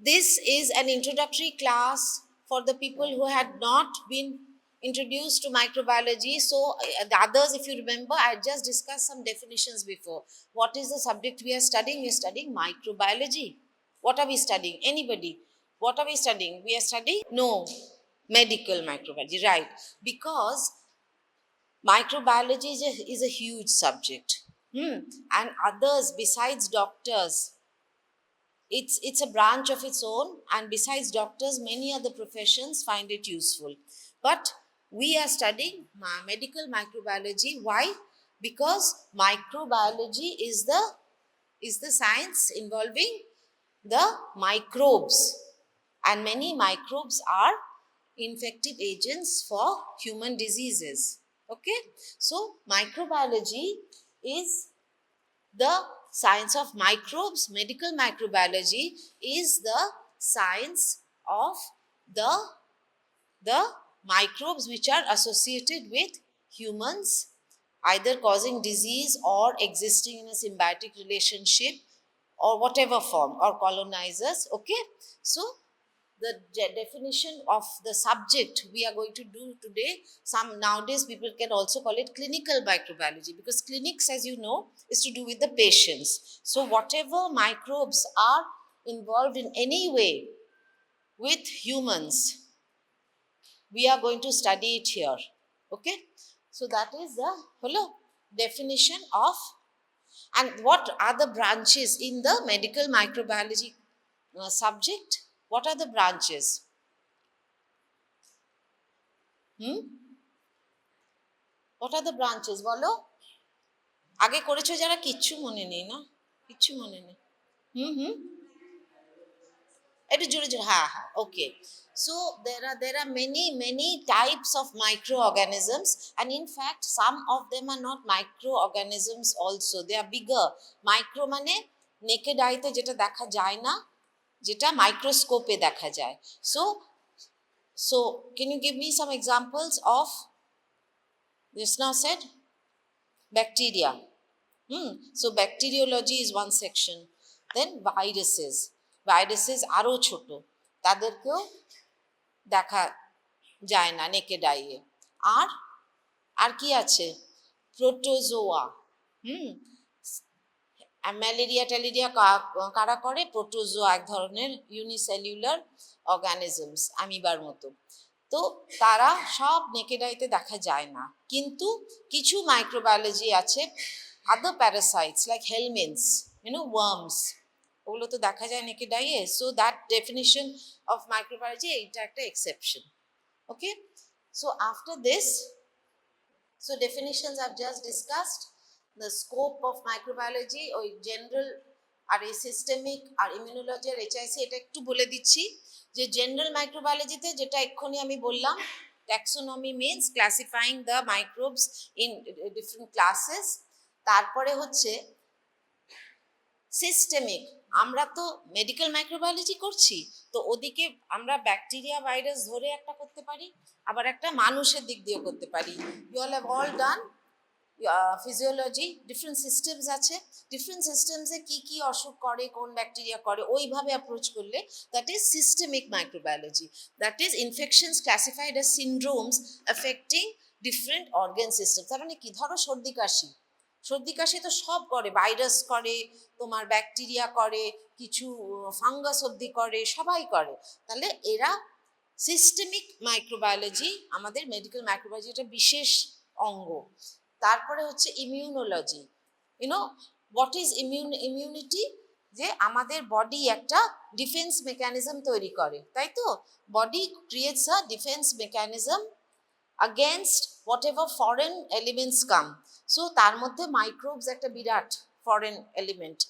This is an introductory class for the people who had not been introduced to microbiology. So, the others, if you remember, I just discussed some definitions before. What is the subject we are studying? We are studying microbiology. What are we studying? Anybody? What are we studying? We are studying? No, medical microbiology, right? Because microbiology is a huge subject. And others besides doctors, it's a branch of its own, and besides doctors many other professions find it useful, but we are studying medical microbiology. Why? Because microbiology is the science involving the microbes, and many microbes are infective agents for human diseases. Okay, so microbiology is the science of microbes. Medical microbiology is the science of the the microbes which are associated with humans, either causing disease or existing in a symbiotic relationship or whatever form, or colonizers. Okay, so the definition of the subject we are going to do today, some nowadays people can also call it clinical microbiology, because clinics, as you know, is to do with the patients. So whatever microbes are involved in any way with humans, we are going to study it here. Okay, so that is the hello definition of, and what are the branches in the medical microbiology subject. What are the branches? What are the branches বলো? আগে করেছো যারা, কিচ্ছু মনে নেই না, কিচ্ছু মনে নেই। হুম, একটু জোরে জোরে, হ্যাঁ হ্যাঁ, ওকে। So there are many types of microorganisms, and in fact some of them are not microorganisms also, they are bigger. Micro মানে naked eye তে যেটা দেখা যায় না, যেটা মাইক্রোস্কোপে দেখা যায়। So can you give me some examples of just now said? Bacteria. So bacteriology is one section. Then viruses. Viruses আরো ছোট, তাদেরকেও দেখা যায় না নেকেড আইয়ে। আর আর কি আছে? প্রোটোজোয়া। ম্যালেরিয়া ট্যালেরিয়া কারা করে? প্রোটোজোয়া, এক ধরনের ইউনিসেলুলার অর্গানিজমস, অ্যামিবার মতো। তো তারা সব নেকেড আইতে দেখা যায় না, কিন্তু কিছু মাইক্রোবায়োলজি আছে, আদার প্যারাসাইটস লাইক হেলমিন্টস, ওয়ার্মস, ওগুলো তো দেখা যায় নেকেড আইয়ে। So that definition of microbiology, এইটা একটা exception. Okay, so after this, so definitions I've just discussed, the scope of microbiology, ওই জেনারেল আর এই সিস্টেমিক আর ইমিউনোলজি আর এইচআইসি, এটা একটু বলে দিচ্ছি যে জেনারেল মাইক্রোবায়োলজিতে যেটা এক্ষুনি আমি বললাম, taxonomy means ক্লাসিফাইং the microbes in different classes. তারপরে হচ্ছে সিস্টেমিক, আমরা তো মেডিকেল মাইক্রোবায়োলজি করছি, তো ওদিকে আমরা ব্যাকটেরিয়া ভাইরাস ধরে একটা করতে পারি, আবার একটা মানুষের দিক দিয়ে করতে পারি। You all have all done physiology, different systems আছে, ডিফারেন্ট সিস্টেমসে কি কি অসুখ করে, কোন ব্যাকটেরিয়া করে, ওইভাবে অ্যাপ্রোচ করলে that is systemic microbiology. That is infections classified as syndromes affecting different organ system. তার মানে কি, ধরো সর্দি কাশি, সর্দি কাশি তো সব করে, ভাইরাস করে, তোমার ব্যাকটেরিয়া করে, কিছু ফাঙ্গাস অবধি করে, সবাই করে। তাহলে এরা সিস্টেমিক মাইক্রোবায়োলজি, আমাদের মেডিকেল মাইক্রোবায়োলজি এটা বিশেষ অঙ্গ। তারপরে হচ্ছে ইমিউনোলজি। What is immunity? যে আমাদের বডি একটা ডিফেন্স মেকানিজম তৈরি করে, তাই তো? বডি ক্রিয়েটস আ defence mechanism against whatever foreign elements come. So তার মধ্যে মাইক্রোবস একটা বিরাট foreign element,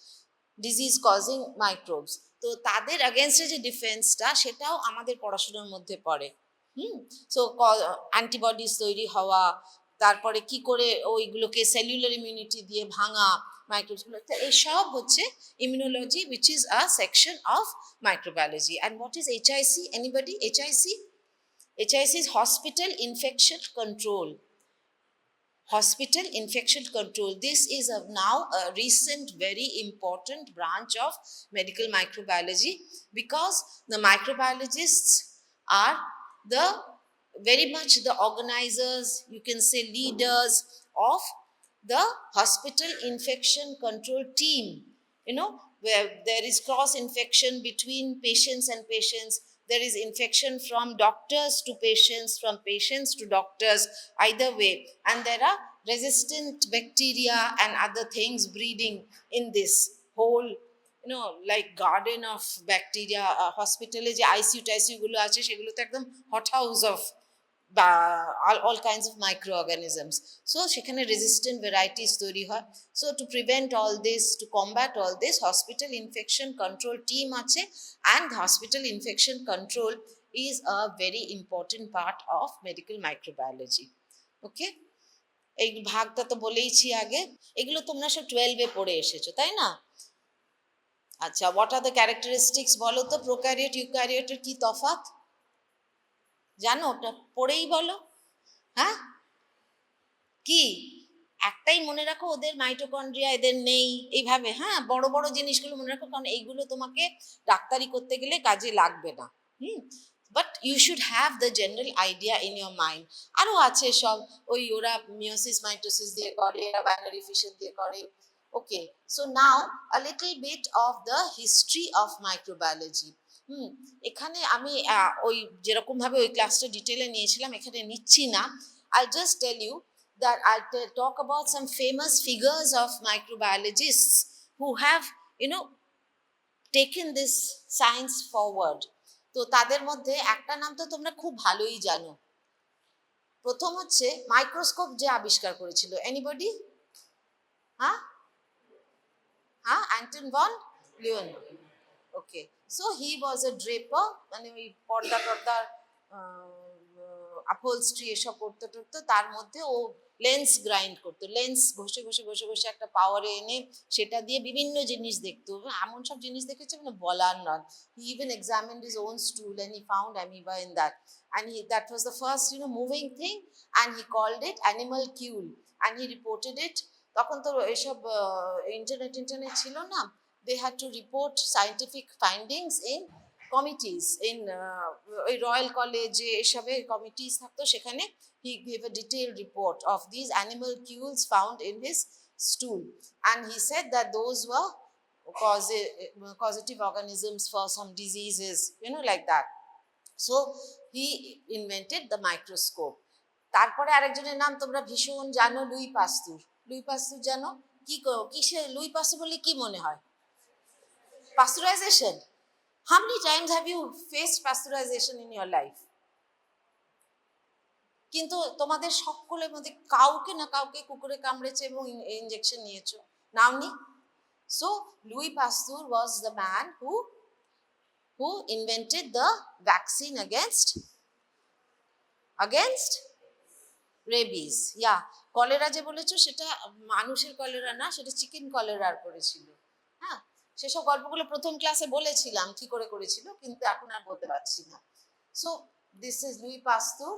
disease causing microbes. তো তাদের এগেনস্টে যে ডিফেন্সটা, সেটাও আমাদের পড়াশোনার মধ্যে পড়ে। সো অ্যান্টিবডিজ তৈরি হওয়া, তারপরে কি করে ওইগুলোকে সেলুলার ইমিউনিটি দিয়ে ভাঙা মাইক্রোবসগুলো, তো এইসব হচ্ছে immunology, which is a section of microbiology. And what is HIC? Anybody? HIC, HIC is Hospital Infection Control. hospital infection control. This is now a recent, very important branch of medical microbiology, because the microbiologists are the very much the organizers, you can say leaders of the hospital infection control team, where there is cross infection between patients and patients, there is infection from doctors to patients, from patients to doctors, either way, and there are resistant bacteria and other things breeding in this whole, like garden of bacteria. Hospitale je ICU টাইসিউ গুলো আছে সেগুলো তো একদম hot house of বা all kinds of microorganisms. So সেখানে resistant varieties তৈরি হয়. So to prevent all this, to combat all this, hospital infection control team আছে, and hospital infection control is a very important part of medical microbiology. Okay, এই ভাগটা তো বলেইছি আগে, এগুলো তোমরা সব 12-এ পড়ে এসেছো তাই না? আচ্ছা, what are the characteristics বলো তো, প্রোক্যারিওট ইউক্যারিওটের কি তফাৎ জানো? ওটা পড়েই বলো। হ্যাঁ, কি? একটাই মনে রাখো, ওদের মাইটোকন্ড্রিয়া এদের নেই, এইভাবে। হ্যাঁ, বড় বড় জিনিসগুলো মনে রাখো, কারণ এইগুলো তোমাকে ডাক্তারি করতে গেলে কাজে লাগবে না। But you should have the general idea in your mind. আরও আছে সব, ওই ওরা মিওসিস মাইটোসিস দিয়ে করে, এরা বাইনারি ফিশন দিয়ে করে। Okay, so now a little bit of the history of microbiology. এখানে আমি ওই যেরকম ভাবে ওই ক্লাসটা ডিটেলে নিয়েছিলাম এখানে নিচ্ছি না। I'll just tell you that I'll talk about some famous figures of microbiologists who have, taken this science forward. তো তাদের মধ্যে একটা নাম তো তোমরা খুব ভালোই জানো। প্রথম হচ্ছে মাইক্রোস্কোপ যে আবিষ্কার করেছিল, এনিবডি? হ্যাঁ, Anton von Leeuwenhoek. Okay, so he was a draper, মানে ওই পর্দা টর্দার আপহোলস্ট্রি এসব করতে টরতো, তার মধ্যে ও লেন্স গ্রাইন্ড করতো, লেন্স ঘষে ঘষে ঘষে ঘষে একটা পাওয়ারে এনে সেটা দিয়ে বিভিন্ন জিনিস দেখতো, এমন সব জিনিস দেখেছে মানে বলার নয়। He even examined his own stool and he found amoeba in that, and that was the first moving thing, and he called it animal kiul, and he reported it. তখন তো এসব ইন্টারনেট ছিল না, they had to report scientific findings in committees, in ওই royal কলেজে এসবে committees থাকতো, সেখানে he gave a detailed report of these animal cules found in his stool, and he said that those were causative organisms for some diseases, like that. So he invented the microscope. তারপরে আরেকজনের নাম তোমরা ভীষণ জানো, Luis পাস্তুর। Luis পাস্তুর জানো? কিসে Luis পাস্তুর বললে কি মনে হয়? Pasteurization. How many times have you faced pasteurization in your life? কিন্তু তোমাদের সকলের মধ্যে কাউকে না কাউকে কুকুরে কামড়েছে এবং ইনজেকশন নিয়েছো, নাওনি? So Louis Pasteur was the man who invented the vaccine against rabies. Yeah, cholera যে বলেছো সেটা মানুষের কলেরা না, সেটা চিকেন কলেরার করেছিল। হ্যাঁ, সেসব গল্পগুলো প্রথম ক্লাসে বলেছিলাম কি করে করেছিল, কিন্তু এখন আর বলতে পারছি না। So this is Louis Pasteur.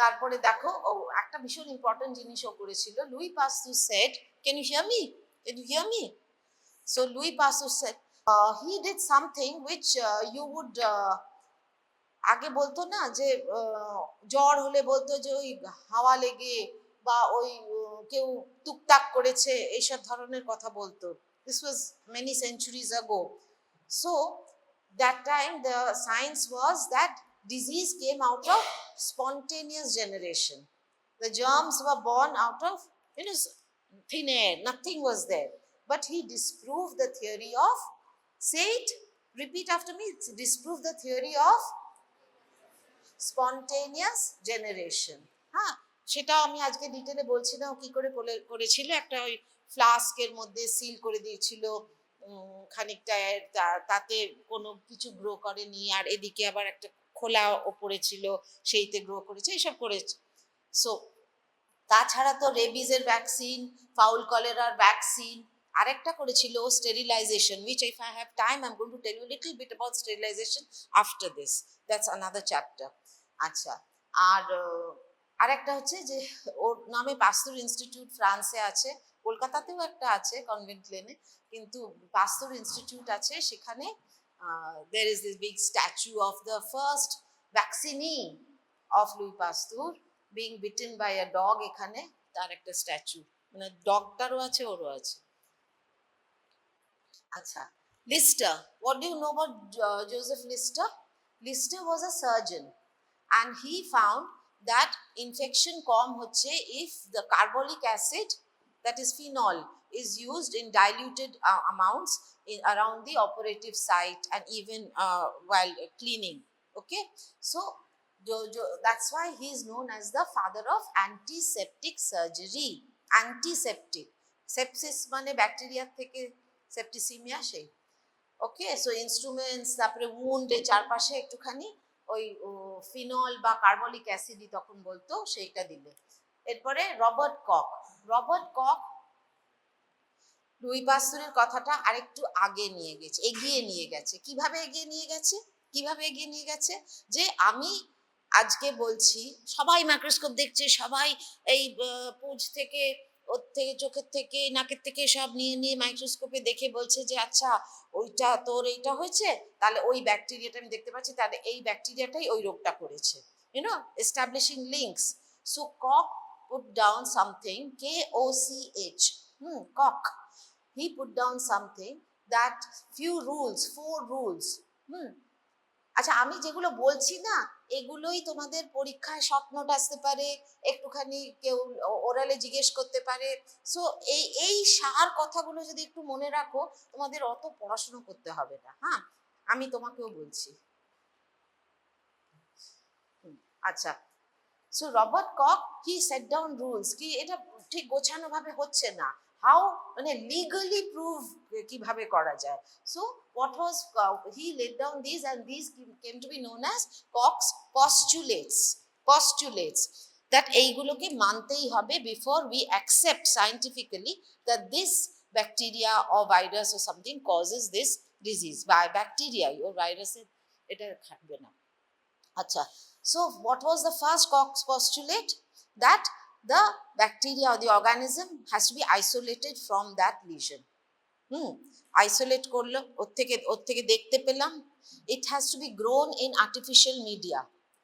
তারপরে দেখো, একটা ভীষণ ইম্পর্টেন্ট জিনিস ও করেছিল। Louis Pasteur said, can you hear me? So Louis Pasteur said he did something which you would, আগে বলতো না যে জ্বর হলে বলতো যে ওই হাওয়া লেগে বা ওই কেউ টুকটাক করেছে, এইসব ধরনের কথা বলতো। This was many centuries ago. So that time the science was that disease came out of spontaneous generation. The germs were born out of thin air, nothing was there. But he disproved the theory of, say it, repeat after me, disprove the theory of spontaneous generation. হ্যাঁ, সেটাও আমি আজকে ডিটেলে বলছি না ও কি করে করেছিল। একটা ওই ফ্লাস্কের মধ্যে সিল করে দিয়েছিল খানিকটা, তাতে কোনো কিছু গ্রো করেনি, আর এদিকে আবার একটা খোলা ওপরে ছিল, সেইতে গ্রো করেছে, এইসব করেছে। সো তাছাড়া তো রেবিজের ভ্যাকসিন, ফাউল কলেরার ভ্যাকসিন, আরেকটা করেছিল sterilisation, which if I have time I'm going to tell you a little bit about sterilization after this. That's another chapter. আচ্ছা, আর আর একটা হচ্ছে যে ওর নামে পাস্তুর ইনস্টিটিউট ফ্রান্সে আছে, কলকাতাতেও একটা আছে কনভেন্ট লেনে, কিন্তু পাস্তুর ইনস্টিটিউট আছে সেখানে there is this big statue of the first vaccinee of Louis Pasteur being bitten by a dog, এখানে তার একটা স্ট্যাচু, মানে ডগটারও আছে ওরও আছে। আচ্ছা, Lister, what do you know about Joseph Lister? Lister was a surgeon and he found that infection কম হচ্ছে if the carbolic acid, that is phenol, is used in diluted amounts around the operative site and even while cleaning. Okay, so that's why he is known as the father of antiseptic surgery. Antiseptic, sepsis মানে bacteria থেকে septicaemia সেই। ওকে, so instruments, তারপরে উন্ডে চারপাশে একটুখানি ওই phenol বা carbolic অ্যাসিডই তখন বলতো, সেইটা দিলে। এরপরে Robert Koch. Robert Koch Louis পাস্তুরের কথাটা আরেকটু আগে নিয়ে গেছে, এগিয়ে নিয়ে গেছে। কিভাবে এগিয়ে নিয়ে গেছে? কিভাবে এগিয়ে নিয়ে গেছে? যে আমি আজকে বলছি সবাই মাইক্রোস্কোপ দেখছে, সবাই এই পুঁজ থেকে, ওর থেকে, চোখের থেকে, নাকের থেকে সব নিয়ে নিয়ে মাইক্রোস্কোপে দেখে বলছে যে আচ্ছা ওইটা তোর এইটা হয়েছে, তাহলে ওই ব্যাকটেরিয়াটা আমি দেখতে পাচ্ছি, তাহলে এই ব্যাকটেরিয়াটাই ওই রোগটা করেছে, YONO, establishing links. So cock put down something, KOCH, cock, he put down something that few rules, 4 rules. আচ্ছা, আমি যেগুলো বলছি না এগুলোই তোমাদের পরীক্ষায় শর্ট নোট আসতে পারে, একটুখানি কেউ ওরালে জিজ্ঞেস করতে পারে। সো এই সার কথাগুলো যদি একটু মনে রাখো, তোমাদের অত পড়াশোনা করতে হবে না। হ্যাঁ, আমি তোমাকেও বলছি। আচ্ছা, so Robert cock he said down rules, কি এটা ঠিক গোছানো ভাবে হচ্ছে না, হাউ মানে লিগালি প্রুভ কিভাবে করা যায়। So what was, he laid down this and this came to be known as Koch's postulates. Postulates that এইগুলোকে মানতেই হবে before we accept scientifically that this bacteria or virus or something causes this disease. বা ব্যাকটেরিয়াই ও ভাইরাসের এটা খাটবে না। আচ্ছা, so what was the first Koch's postulate? That the bacteria or the organism has to be isolated from that lesion. Isolate করলো, ওর থেকে দেখতে পেলাম। It has to be grown in artificial media.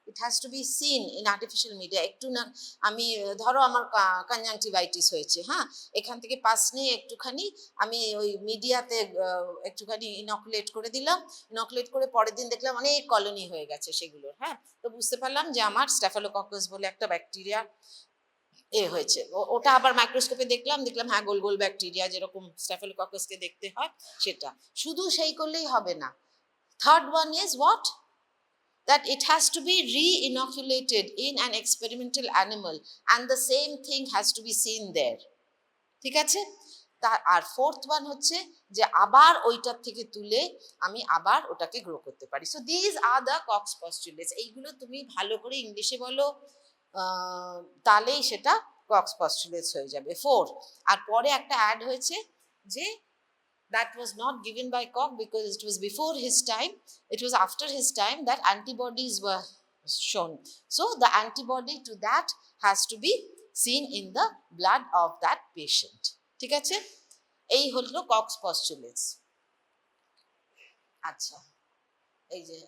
It has to be seen in artificial media. একটু না, আমি ধরো আমার conjunctivitis হয়েছে, হ্যাঁ, এখান থেকে পাস নিয়ে একটুখানি আমি ওই মিডিয়াতে একটুখানি ইনকুলেট করে দিলাম, ইনকুলেট করে পরের দিন দেখলাম অনেক কলোনি হয়ে গেছে সেগুলোর, হ্যাঁ, তো বুঝতে পারলাম যে আমার স্ট্যাফিলোককাস বলে একটা ব্যাকটেরিয়া হয়েছে। ওটা আবার মাইক্রোস্কোপে দেখলাম হ্যাঁ গোল গোল ব্যাকটেরিয়া, যেরকম স্ট্যাফিলোককাসকে দেখতে হয় সেটা। শুধু সেই করলেই হবে না। Third one is what? That it has to be re-inoculated in an experimental animal and the same thing has to be seen there. ঠিক আছে? আর ফোর্থ ওয়ান হচ্ছে যে আবার ওইটার থেকে তুলে আমি আবার ওটাকে গ্রো করতে পারি। So these are the Koch's postulates. এইগুলো তুমি ভালো করে ইংলিশে বলো, তাহলেই সেটা কক্স পস্টুলেটস হয়ে যাবে। 4। আর পরে একটা অ্যাড হয়েছে যে that was not given by Koch because it was before his time. It was after his time that antibodies were shown. So the antibody to that has to be seen in the blood of that patient. ঠিক আছে? এই হলো Koch's postulates. আচ্ছা, এই যে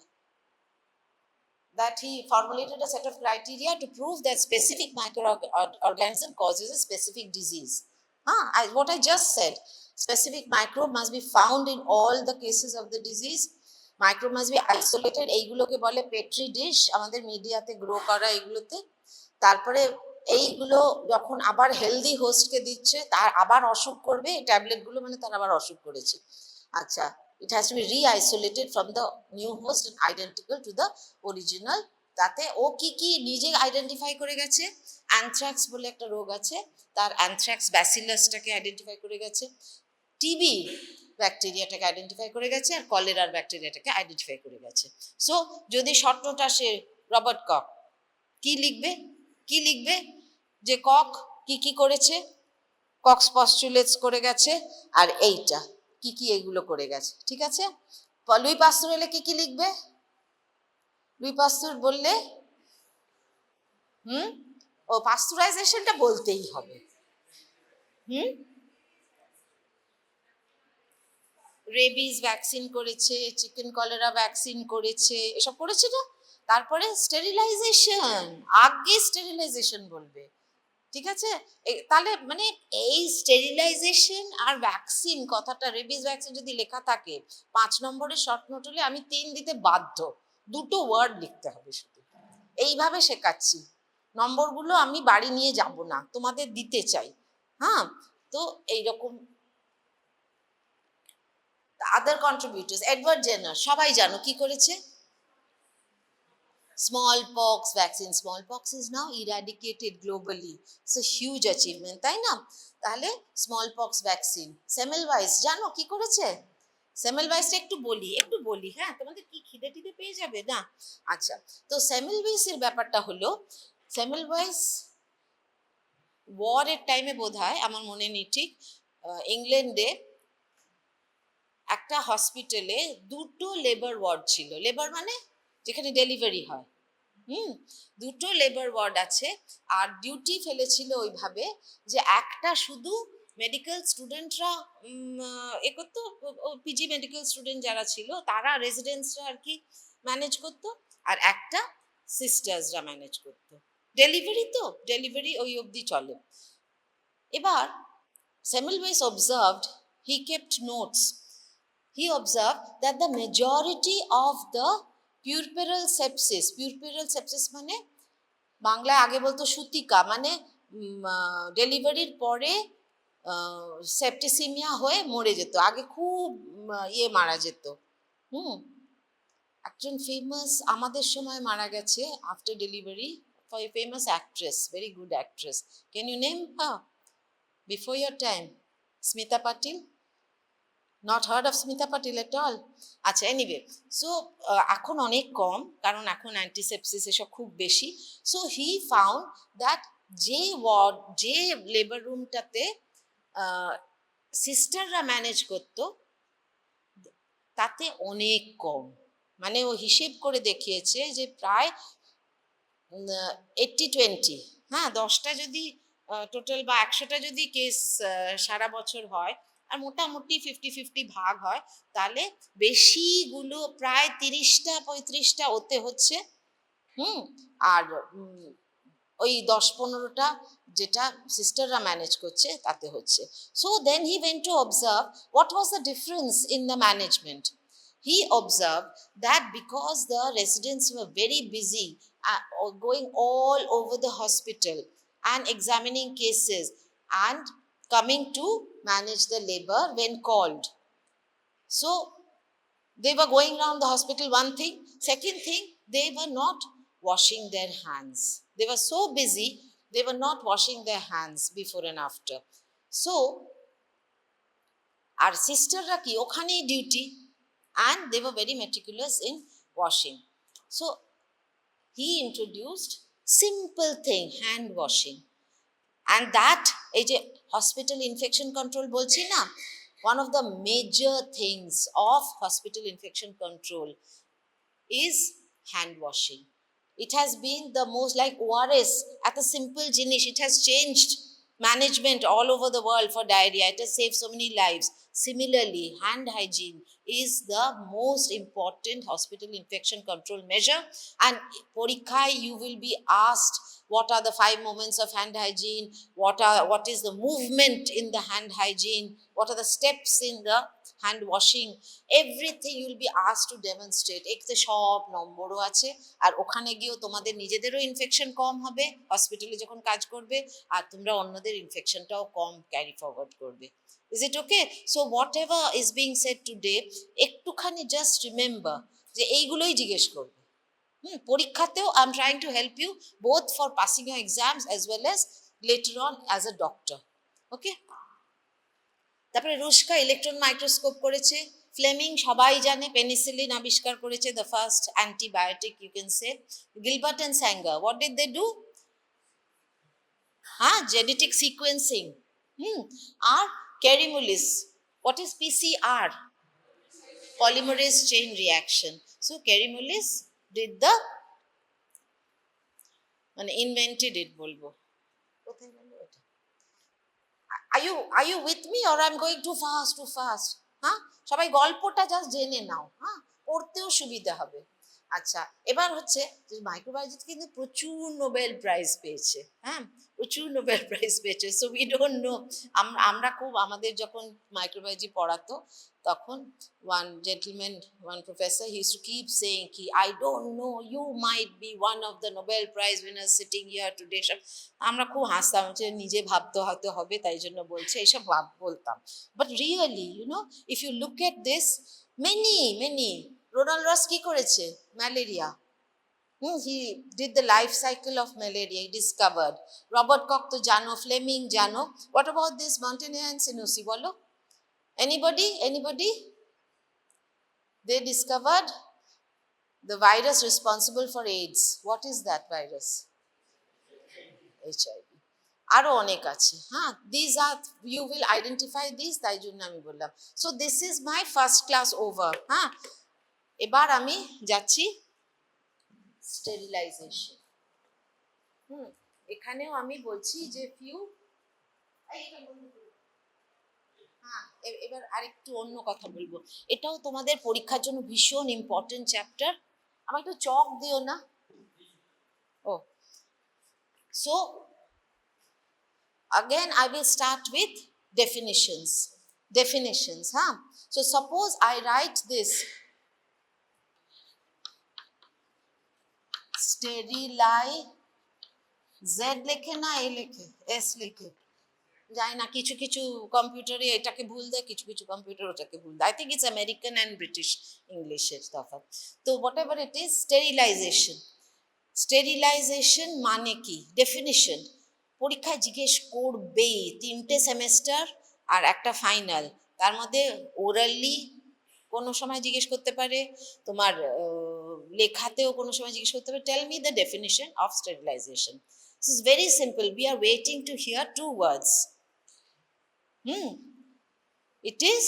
that he formulated a set of criteria to prove that specific microorganism causes a specific disease. What I just said, specific microbe must be found in all the cases of the disease. Microbe must be isolated. এইগুলোকে বলে পেট্রি dish, আমাদের মিডিয়াতে grow করা এইগুলোতে। তারপরে এইগুলো যখন আবার হেলদি হোস্টকে দিচ্ছে, তার আবার অসুখ করবে, এই ট্যাবলেটগুলো মানে তার আবার অসুখ করেছে। আচ্ছা, it has to be re-isolated from the new host and identical to the original. তাতে ও কি কি নিজে আইডেন্টিফাই করে গেছে। অ্যানথ্রাক্স বলে একটা রোগ আছে, তার অ্যানথ্রাক্স ব্যাসিলাসটাকে আইডেন্টিফাই করে গেছে, টিবি ব্যাকটেরিয়াটাকে আইডেন্টিফাই করে গেছে, আর কলেরার ব্যাকটেরিয়াটাকে আইডেন্টিফাই করে গেছে। সো যদি শর্ট নোট আসে রবার্ট কক, কি লিখবে? কি লিখবে? যে কক কি কি করেছে, কক্স পস্টুলেটস করে গেছে, আর এইটা কি কি এগুলো করে গেছে। ঠিক আছে? লুই পাস্তুর এলে কি কি লিখবে? লুই পাস্তুর বললে ও পাস্তুরাইজেশনটা বলতেই হবে। রেবিস ভ্যাকসিন করেছে, চিকেন কলেরা ভ্যাকসিন করেছে, এসব করেছে না। তারপরে স্টেরিলাইজেশন, আগে স্টেরিলাইজেশন বলবে, ঠিক আছে। তাহলে মানে এই স্টেরিলাইজেশন আর ভ্যাকসিন কথাটা, রেবিস ভ্যাকসিন যদি লেখা থাকে 5 নম্বরের শর্ট নোট হলে আমি 3 দিতে বাধ্য, 2টো ওয়ার্ড লিখতে হবে শুধু। এইভাবে শেখাচ্ছি, নম্বরগুলো আমি বাড়ি নিয়ে যাব না, তোমাদের দিতে চাই। হ্যাঁ, তো এইরকম। আদার কন্ট্রিবিউটর্স, এডওয়ার্ড জেনার সবাই জানো কি করেছে। Smallpox vaccine, smallpox is now eradicated globally. It's a huge achievement, তাই না? তাহলে smallpox vaccine, সেমেলভাইস জানো কি করেছে? সেমেলভাইসটা একটু বলি, হ্যাঁ, তোমাদের কি খিদে টিদে পেয়ে যাবে না? আচ্ছা, তো সেমেলভাইসের ব্যাপারটা হলো, সেমেলভাইস ওয়ারের টাইমে বোধহয়, আমার মনে নেই ঠিক, ইংল্যান্ডে একটা হসপিটালে 2টো লেবার ওয়ার্ড ছিল। লেবার মানে যেখানে ডেলিভারি হয়, 2টো লেবার ওয়ার্ড আছে। আর ডিউটি ফেলেছিল ওইভাবে যে একটা শুধু মেডিকেল স্টুডেন্টরা এ করতো, পিজি মেডিকেল স্টুডেন্ট যারা ছিল তারা, রেসিডেন্টসরা আর কি ম্যানেজ করতো, আর একটা সিস্টার্সরা ম্যানেজ করতো। ডেলিভারি তো, ডেলিভারি ওই অবধি চলে। এবার Semmelweis observed, he kept notes. He observed that the majority of the puerperal sepsis মানে বাংলায় আগে বলতো সুতিকা, মানে ডেলিভারির পরে সেপ্টিসিমিয়া হয়ে মরে যেত, আগে খুব মারা যেত। একজন ফেমাস আমাদের সময় মারা গেছে after delivery, famous actress, very good actress. Can you name her before your time? Smita Patil? Not heard of Smita Patil at all? আচ্ছা, এনিওয়ে, সো এখন অনেক কম, কারণ এখন অ্যান্টিসেপসিস এসব খুব বেশি। সো হি ফাউন্ড দ্যাট যে লেবার রুমটাতে সিস্টাররা ম্যানেজ করতো তাতে অনেক কম, মানে ও হিসেব করে দেখিয়েছে যে প্রায় 80-20, হ্যাঁ, 10টা যদি টোটাল বা 100টা যদি কেস সারা বছর হয় আর মোটামুটি 50-50 ভাগ হয়, তাহলে বেশিগুলো প্রায় 30টা-35টা ওতে হচ্ছে, আর ওই 10-15টা যেটা সিস্টাররা ম্যানেজ করছে তাতে হচ্ছে। So then he went to observe what was the difference in the management. He observed that because the residents were very busy going all over the hospital and examining cases and coming to manage the labor when called. So they were going around the hospital, one thing. Second thing, they were not washing their hands. They were so busy, they were not washing their hands before and after. So, our sisterra ki okhanei duty, and they were very meticulous in washing. So, he introduced simple thing, hand washing. And that, এই যে hospital infection control বলছি না, one of the major things of hospital infection control is hand washing. It has been the most, like ORS, at a simple জিনিস, it has changed management all over the world for diarrhea. It has saved so many lives. Similarly, hand hygiene is the most important hospital infection control measure. And Porikai, you will be asked what are the 5 moments of hand hygiene, what is the movement in the hand hygiene, what are the steps in the hand washing, everything you will be asked to demonstrate. একতে সব নম্বরও আছে, আর ওখানে গিয়েও তোমাদের নিজেদেরও infection কম হবে হসপিটালে যখন কাজ করবে, আর তোমরা অন্যদের ইনফেকশনটাও কম ক্যারি ফরওয়ার্ড করবে। Is it okay? So whatever is being said today, একটুখানি just remember যে এইগুলোই জিজ্ঞেস করবে। পরীক্ষাতেও I am trying to help you both for passing your exams as well as later on as a doctor. Okay, তারপরে Ruska electron microscope করেছে। Fleming সবাই জানে পেনিসিলিন আবিষ্কার করেছে, the first antibiotic you can say. Gilbert and Sanger, what did they do? হ্যাঁ, genetic sequencing. আর Kary Mullis, what is PCR? Polymerase chain reaction. So Kerimulis did the, মানে invented it বলবো, Are you with me or I'm going too fast? হ্যাঁ, সবাই গল্পটা just জেনে নাও, হ্যাঁ, পড়তেও সুবিধা হবে। আচ্ছা, এবার হচ্ছে যে মাইক্রোবায়োলজি কিন্তু প্রচুর নোবেল প্রাইজ পেয়েছে, হ্যাঁ, প্রচুর নোবেল প্রাইজ পেয়েছে। So we don't know. আমরা খুব, আমাদের যখন মাইক্রোবায়োলজি পড়াতো তখন one professor, he used to keep saying ki I don't know, you might be one of the Nobel Prize winners sitting here today. আমরা খুব হাসতাম যে নিজে ভাবতে হয়তো হবে তাই জন্য বলছে, এইসব বলতাম। But really if you look at this, many Ronald Ross কি করেছে? Malaria, he did the life cycle of malaria, he discovered. Robert Koch তো জানো, ফ্লেমিং জানো। What about this Montagnier and Sinoussi, বলো? Anybody? They discovered the virus responsible for AIDS. What is that virus? HIV. আরো অনেক আছে, হ্যাঁ। This are, you will identify this, তাই জন্য আমি বললাম। So this is my first class over, হ্যাঁ। এবার আমি যাচ্ছি স্টেরিলাইজেশন। এখানেও আমি বলছি যে ফিউ, হ্যাঁ, এবার আরেকটু অন্য কথা বলবো। এটাও তোমাদের পরীক্ষার জন্য ভীষণ ইম্পর্টেন্ট চ্যাপ্টার। আমার একটু চক দিও না। ও, so again I will start with definitions, huh? So suppose I write this sterilize, z লেখে না এ লেখে, s লেখে, জানি না, কিছু কিছু কম্পিউটারে এটাকে ভুল দেয়, কিছু কিছু কম্পিউটার ওটাকে ভুল দেয়। I think it's American and British ইংলিশের তফাৎ। তো whatever it is, sterilisation মানে কি? ডেফিনিশন পরীক্ষায় জিজ্ঞেস করবেই, 3টে সেমেস্টার আর একটা ফাইনাল, তার মধ্যে ওরালি কোনো সময় জিজ্ঞেস করতে পারে, তোমার লেখাতেও কোনো সময় জিজ্ঞেস করতে পারে। Tell me the definition of sterilisation. This is very simple. We are waiting to hear 2 words. It is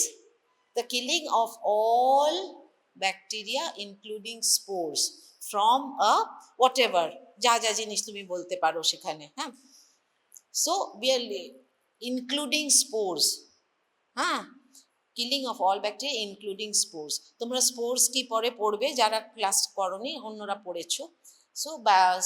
the killing of all bacteria including spores from a whatever, যা যা জিনিস তুমি বলতে পারো সেখানে, হ্যাঁ। So we are including spores, হ্যাঁ, killing of all bacteria including spores. তোমরা স্পোর্স কি পরে পড়বে, যারা ক্লাস করনি, অন্যরা পড়েছো। So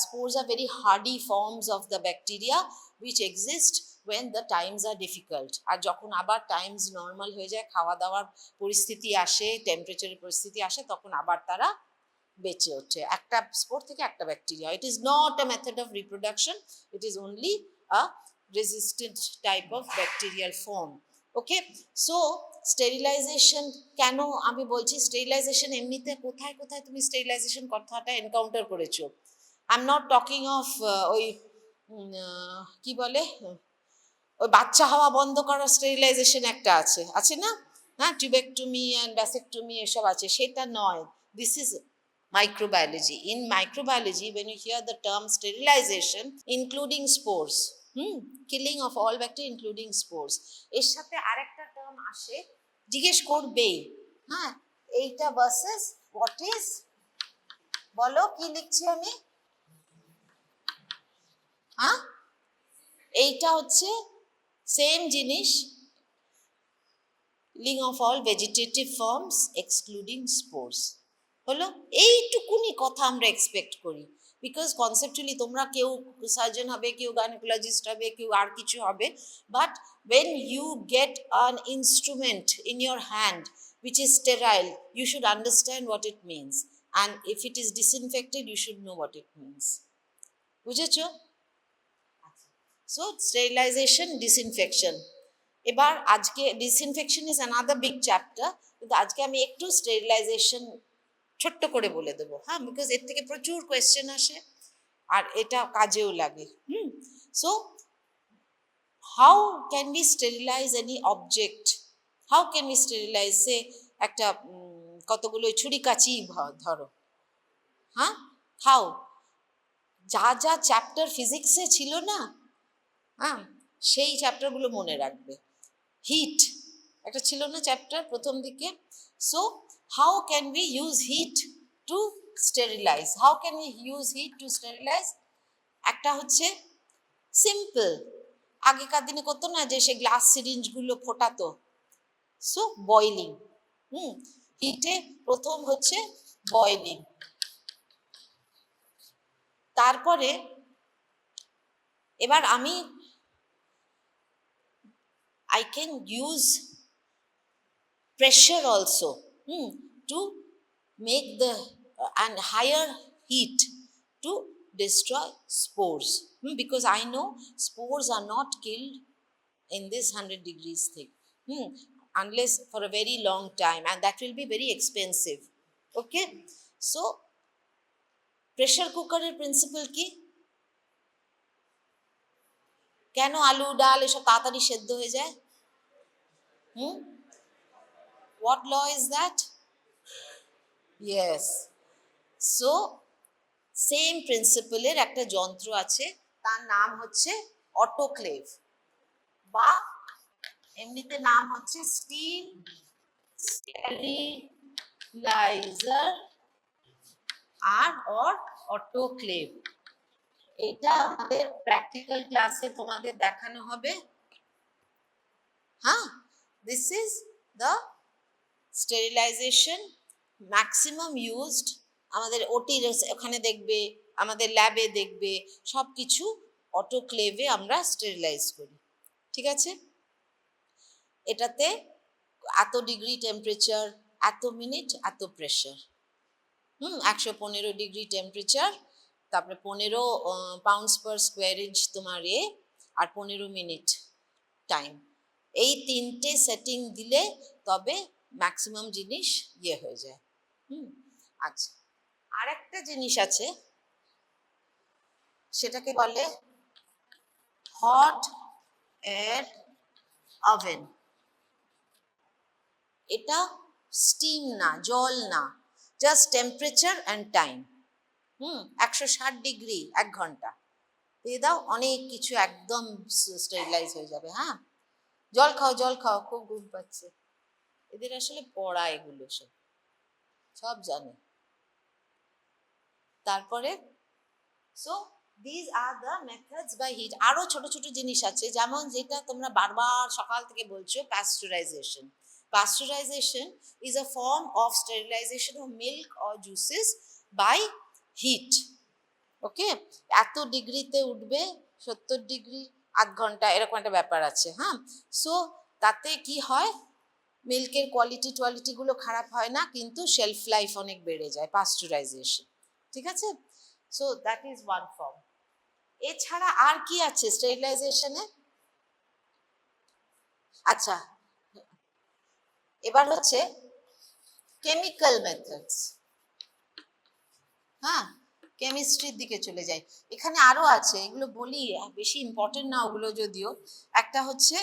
spores are very hardy forms of the bacteria which exist when the times are difficult. আর যখন আবার টাইমস নর্মাল হয়ে যায়, খাওয়া দাওয়ার পরিস্থিতি আসে, টেম্পারেচারের পরিস্থিতি আসে, তখন আবার তারা বেঁচে ওঠে। একটা স্পোর থেকে একটা bacteria. It is not a method of reproduction, it is only a resistant type of bacterial form. Okay, so sterilisation কেন আমি বলছি? স্টেরিলাইজেশন এমনিতে কোথায় কোথায় তুমি স্টেরিলাইজেশন কথাটা এনকাউন্টার করেছো? I am not talking of ওই কি বলে, ওই বাচ্চা হওয়া বন্ধ করার স্টেরিলাইজেশন একটা আছে না, হ্যাঁ, টিউবেকটমি অ্যান্ড ভ্যাসেকটমি এসব আছে, সেটা নয়। This is microbiology. In microbiology, when you hear the term sterilization, including spores, killing of all bacteria including spores, এর সাথে আরেকটা টার্ম আসে, জিজ্ঞেস করবেই, হ্যাঁ, এইটা ভার্সেস হোয়াট ইজ, বলো কি লিখছি আমি, হ্যাঁ, এইটা হচ্ছে সেম জিনিস, killing of all vegetative forms excluding spores। হলো, এইটুকুনি কথা আমরা এক্সপেক্ট করি, বিকজ কনসেপচুয়ালি তোমরা কেউ সার্জন হবে, কেউ গাইনোকোলজিস্ট হবে, কেউ আর কিছু হবে, but when you get an instrument in your hand which is sterile, you should understand what it means, and if it is disinfected you should know what it means. বুঝেছো? So sterilisation, disinfection. এবার আজকে disinfection is another big chapter, কিন্তু আজকে আমি একটু sterilisation ছোট্ট করে বলে দেবো, হ্যাঁ, বিকজ এর থেকে প্রচুর কোয়েশ্চেন আসে আর এটা কাজেও লাগে। So how can be sterilise any object, how can be sterilise, say একটা কতগুলো ছুরি কাচি ধরো, হ্যাঁ, হাউ, যা যা চ্যাপ্টার ফিজিক্সে ছিল না, হ্যাঁ, সেই চ্যাপ্টারগুলো মনে রাখবে। হিট একটা ছিল না চ্যাপ্টার প্রথম দিকে। So how can we use heat to sterilize? How can we use heat to sterilize? একটা হচ্ছে সিম্পল, আগেকার দিনে করতো না যে সে গ্লাস সিরিঞ্জ গুলো ফোটাতো, সো বয়লিং। হিটে প্রথম হচ্ছে বয়লিং, তারপরে এবার আমি I can use pressure also to make the and higher heat to destroy spores, because I know spores are not killed in this 100 degrees thing, unless for a very long time, and that will be very expensive. Okay, so pressure cooker এর principal কি? কেন আলু ডাল এসব তাড়াতাড়ি সেদ্ধ হয়ে যায়? What law is that? Yes. So same প্রিন্সিপালের একটা যন্ত্র আছে, তার নাম হচ্ছে অটোক্লেভ, বা এমনিতে নাম হচ্ছে স্টিম স্টেরিলাইজার আর অর অটোক্লেভ। এটা আমাদের প্র্যাকটিক্যাল ক্লাসে তোমাদের দেখানো হবে। হ্যাঁ, this is the sterilisation maximum used আমাদের ওটি ওখানে দেখবে, আমাদের ল্যাবে দেখবে, সব কিছু অটোক্লেভে আমরা স্টেরিলাইজ করি। ঠিক আছে, এটাতে এত ডিগ্রি টেম্পারেচার, এত মিনিট, এত প্রেশার, 115 ডিগ্রি টেম্পারেচার, তারপরে 15 পাউন্ডস পার স্কোয়ার ইঞ্চ তোমার আর 15 মিনিট টাইম, এই তিনটে সেটিং দিলে তবে ম্যাক্সিমাম জিনিস হয়ে যায়। আচ্ছা, আর একটা জিনিস আছে, সেটাকে বলে হট এয়ার ওভেন। এটা স্টিম না, জল না, just temperature and time. 160 degree 1 ঘন্টা দিয়ে দাও, অনেক কিছু একদম স্টেরিলাইজ হয়ে যাবে। হ্যাঁ, জল খাও, জল খাও, খুব ঘুম পাচ্ছে। এদের আসলে পড়া এগুলো সব জানে। তারপরে so this are the methods by heat. আরো ছোট ছোট জিনিস আছে, যেমন যেটা তোমরা বারবার সকাল থেকে বলছো, pasteurisation. Pasteurization is a form of sterilization of milk or juices by heat. ওকে, এত ডিগ্রিতে উঠবে, 70 ডিগ্রি 8 ঘন্টা, এরকম একটা ব্যাপার আছে। হ্যাঁ, সো তাতে কি হয়, মিল্কের কোয়ালিটি গুলো খারাপ হয় না, কিন্তু শেলফ লাইফ অনেক বেড়ে যায়, পাস্টুরাইজেশন। ঠিক আছে, so that is one form. এছাড়া আর কি আছে স্টেরিলাইজেশনে? আচ্ছা, এবার হচ্ছে কেমিক্যাল মেথডস। হ্যাঁ, কেমিস্ট্রির দিকে চলে যাই। এখানে আরো আছে, এগুলো বলি, বেশি ইম্পর্টেন্ট না ওগুলো যদিও। একটা হচ্ছে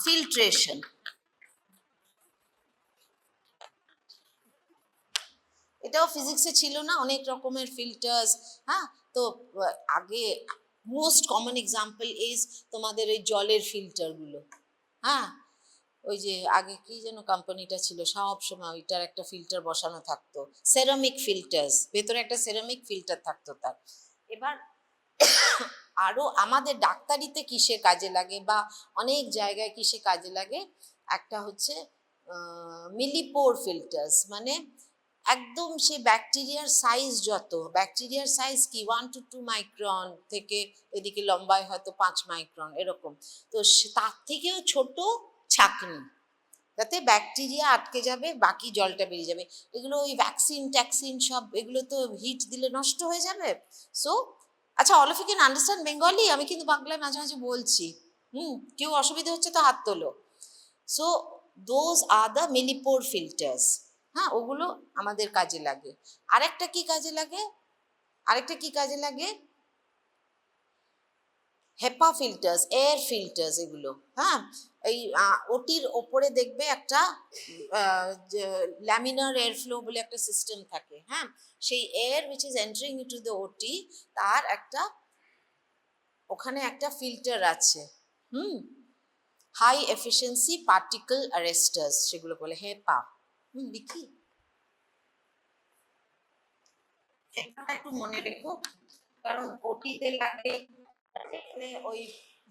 ফিল্ট্রেশন। এটাও ফিজিক্সে ছিল না, অনেক রকমের ফিল্টার্স। হ্যাঁ, তো আগে মোস্ট কমন এক্সাম্পল ইজ তোমাদের ওই জলের ফিল্টারগুলো। হ্যাঁ, ওই যে আগে কি যেন কোম্পানিটা ছিল, সব সময় ওইটার একটা ফিল্টার বসানো থাকতো, সেরামিক ফিল্টার্স, ভেতরে একটা সেরামিক ফিল্টার থাকতো তার। এবার আরো আমাদের ডাক্তারিতে কিসে কাজে লাগে বা অনেক জায়গায় কিসে কাজে লাগে, একটা হচ্ছে মিলিপোর ফিল্টার্স, মানে একদম সে ব্যাকটেরিয়ার সাইজ, যত ব্যাকটেরিয়ার সাইজ কি 1 to 2 মাইক্রন থেকে এদিকে লম্বায় হয়তো 5 মাইক্রন এরকম, তো তার থেকেও ছোট ছাঁকনি, যাতে ব্যাকটেরিয়া আটকে যাবে, বাকি জলটা বেরিয়ে যাবে। এগুলো ওই ভ্যাকসিন ট্যাক্সিন সব, এগুলো তো হিট দিলে নষ্ট হয়ে যাবে। সো আচ্ছা, all of you can understand Bengali? আমি কিন্তু বাংলায় মাঝে মাঝে বলছি, কেউ অসুবিধা হচ্ছে তো হাত তোলো। So those are the Millipore filters. হ্যাঁ, ওগুলো আমাদের কাজে লাগে। আরেকটা কি কাজে লাগে, হেপা ফিল্টার্স, এয়ার ফিল্টার্স, এগুলো। হ্যাঁ, এই ওটির ওপরে দেখবে একটা ল্যামিনার এয়ার ফ্লো বলে একটা সিস্টেম থাকে। হ্যাঁ, সেই air which is entering into the ওটি, তার একটা ওখানে একটা ফিল্টার আছে, হাই এফিসিয়েন্সি পার্টিকেল অ্যারেস্টার্স, সেগুলো বলে হেপা। লিখি, এটা একটু মনে রেখো, কারণ ওটিতে লাগে ওই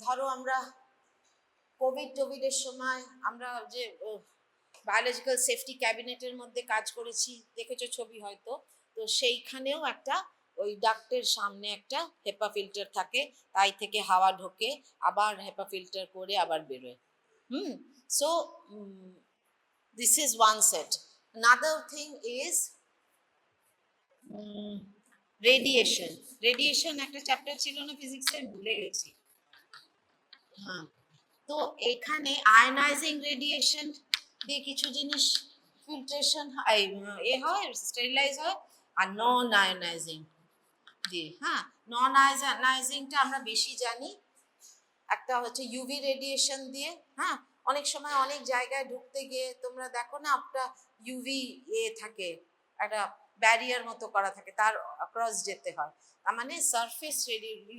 ধরো আমরা কোভিডের সময় আমরা যে বায়োলজিক্যাল সেফটি ক্যাবিনেটের মধ্যে কাজ করেছি, দেখেছো ছবি হয়তো, তো সেইখানেও একটা ওই ডাক্টের সামনে একটা হেপা ফিল্টার থাকে, তাই থেকে হাওয়া ঢোকে, আবার হেপা ফিল্টার করে আবার বেরোয়। So this is one set. Another thing is radiation একটা চ্যাপ্টার ছিল না ফিজিক্সের, ভুলে গেছি। হ্যাঁ, তো এখানে আয়নাইজিং রেডিয়েশন দিয়ে কিছু জিনিস ফিল্ট্রেশন এ হয়, স্টেরিলাইজ হয়, আর নন আয়নাইজিং দিয়ে। হ্যাঁ, নন আয়নাইজিংটা আমরা বেশি জানি, একটা হচ্ছে ইউভি রেডিয়েশন দিয়ে। হ্যাঁ, অনেক সময় অনেক জায়গায় ঢুকতে গিয়ে তোমরা দেখো না একটা ইউভি থাকে, একটা ব্যারিয়ার মতো করা থাকে, তার অ্যাক্রস যেতে হয়, তার মানে সারফেস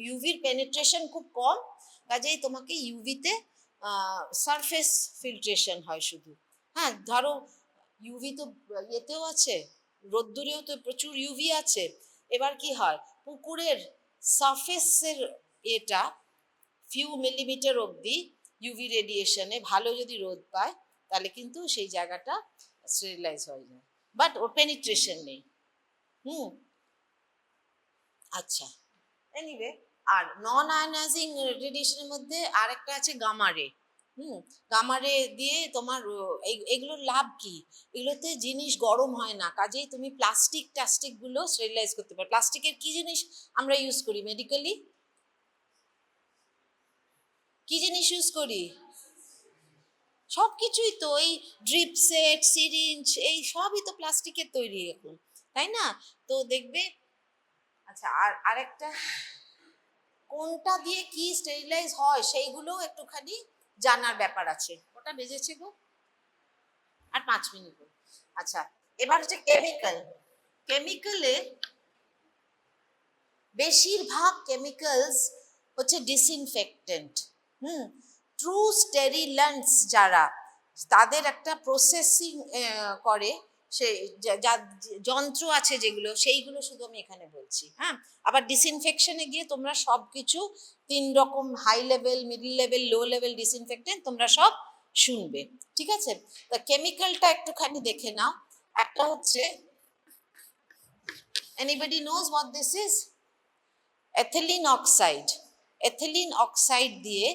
ইউভির পেনিট্রেশন খুব কম, কাজেই তোমাকে ইউভিতে সারফেস ফিল্ট্রেশন হয় শুধু। হ্যাঁ, ধরো ইউভি তো ইয়েতেও আছে, রোদ্দুরেও তো প্রচুর ইউভি আছে। এবার কি হয়, পুকুরের সারফেসের এটা ফিউ মিলিমিটার অবধি ইউভি রেডিয়েশনে ভালো যদি রোদ পায়, তাহলে কিন্তু সেই জায়গাটা স্টেরিলাইজ হয়ে যায়, বাট ওর পেনিট্রেশন নেই। আচ্ছা, এনিওয়ে, আর নন আয়নাইজিং রেডিয়েশনের মধ্যে আরেকটা আছে গামা রে। গামা রে দিয়ে তোমার এগুলোর লাভ কি, এগুলোতে জিনিস গরম হয় না, কাজেই তুমি প্লাস্টিক গুলো স্টেরিলাইজ করতে পারো। প্লাস্টিকের কি জিনিস আমরা ইউজ করি মেডিকেলি, কি জিনিস ইউজ করি, সব কিছুই তো, এই ড্রিপ সেট, সিরিঞ্জ, এই সবই তো প্লাস্টিকের তৈরি এখন, তাই না? তো দেখবে, আচ্ছা, আর আরেকটা কোনটা দিয়ে কি স্টেরিলাইজ হয় সেইগুলো একটুখানি জানার ব্যাপার আছে। ওটা বেজেছে গো, আর 5 মিনিট। আচ্ছা, এবার হচ্ছে কেমিক্যালে বেশিরভাগ কেমিক্যালস হচ্ছে ডিসইনফেক্টেন্ট। ট্রু স্টেরিল্যান্টস যারা, তাদের একটা প্রসেসিং করে, সে যন্ত্র আছে যেগুলো, সেইগুলো শুধু আমি এখানে বলছি। হ্যাঁ, আবার ডিসইনফেকশনে গিয়ে তোমরা সব কিছু 3 রকম, high level, middle level, low level disinfectant তোমরা সব শুনবে, ঠিক আছে? তা কেমিক্যালটা একটুখানি দেখে নাও। একটা হচ্ছে, anybody knows what this is? Ethylene oxide. Ethylene oxide দিয়ে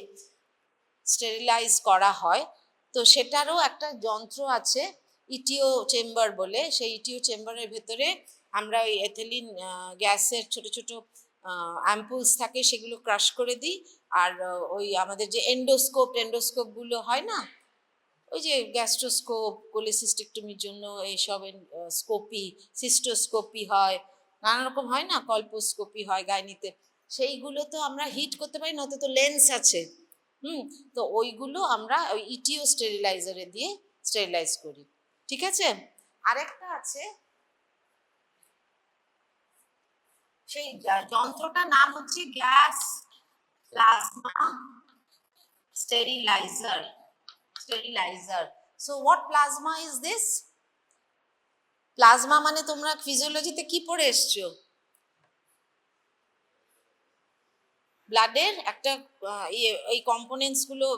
স্টেরিলাইজ করা হয়, তো সেটারও একটা যন্ত্র আছে, ইটিও চেম্বার বলে। সেই ইটিও চেম্বারের ভেতরে আমরা ওই এথিলিন গ্যাসের ছোট ছোট অ্যাম্পুলস থাকে, সেগুলো ক্রাশ করে দিই, আর ওই আমাদের যে এন্ডোস্কোপগুলো হয় না, ওই যে গ্যাস্ট্রোস্কোপ, কোলিসিস্টেক্টমির জন্য এইসব স্কোপি, সিস্টোস্কোপি হয়, নানা রকম হয় না, কল্পোস্কোপি হয় গাইনিতে, সেইগুলো তো আমরা হিট করতে পারি না, অত তো লেন্স আছে। তো ওইগুলো আমরা ওই ইটিও স্টেরিলাইজারে দিয়ে স্টেরিলাইজ করি, ঠিক আছে? আরেকটা আছে, সেই যন্ত্রটার নাম হচ্ছে gas plasma steriliser. So what plasma is this? Plasma মানে তোমরা ফিজিওলজিতে কি পড়ে এসছো? ব্লাডের একটা এই কম্পোনেন্টস গুলো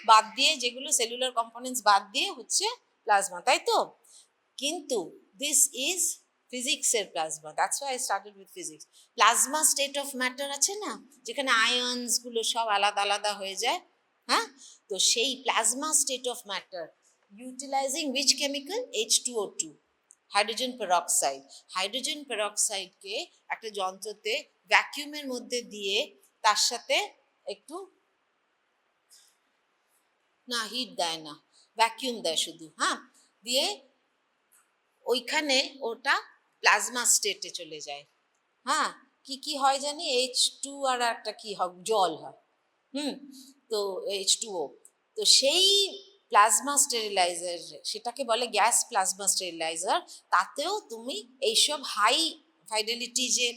বাদ দিয়ে, যেগুলো সেলুলার কম্পোনেন্টস বাদ দিয়ে হচ্ছে প্লাজমা, তাই তো? কিন্তু দিস ইজ ফিজিক্সের plasma, that's why I started with physics. Plasma state of matter আছে না, যেখানে আয়নস গুলো সব আলাদা আলাদা হয়ে যায়। হ্যাঁ, তো সেই plasma state of matter utilising which chemical, H2O2, hydrogen peroxide. Hydrogen পেরক্সাইডকে একটা যন্ত্রতে ভ্যাকিউমের মধ্যে দিয়ে, তার সাথে একটু, না হিট দেয় না, ভ্যাকিউম দেয় শুধু, হ্যাঁ, দিয়ে ওইখানে ওটা প্লাজমা স্টেটে চলে যায়। হ্যাঁ, কি কি হয় জানি, H2 আর একটা কি হয়, জল হয়। তো H2O, তো সেই প্লাজমা স্টেরিলাইজার, সেটাকে বলে গ্যাস প্লাজমা স্টেরিলাইজার। তাতেও তুমি এইসব হাই ফাইডেলিটি যে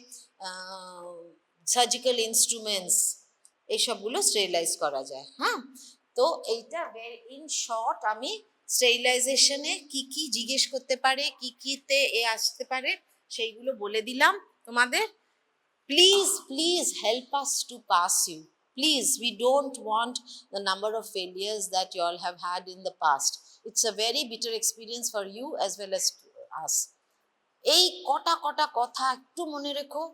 সার্জিক্যাল ইনস্ট্রুমেন্টস, এইসবগুলো স্টেরিলাইজ করা যায়। হ্যাঁ, তো এইটা ইন শর্ট আমি স্টেরিলাইজেশনে কি কি জিজ্ঞেস করতে পারে, কি কিতে আসতে পারে, সেইগুলো বলে দিলাম তোমাদের। Please please help us to pass you. Please, we don't want the number of failures that you all have had in the past. It's a very bitter experience for you as well as us. এই কটা কটা কথা একটু মনে রেখো,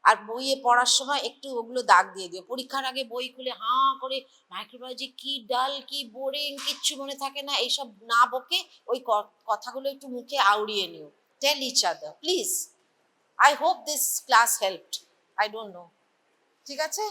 আর বইয়ে পড়ার সময় একটু ওগুলো দাগ দিয়ে দিও। পরীক্ষার আগে বই খুলে হাঁ করে মাইক্রোবায়োলজি কি ডাল কি বোরিং কিচ্ছু মনে থাকে না, এইসব না বকে ওই কথাগুলো একটু মুখে আউড়িয়ে নিও। Tell each other please. I hope this class helped, I don't know. ঠিক আছে?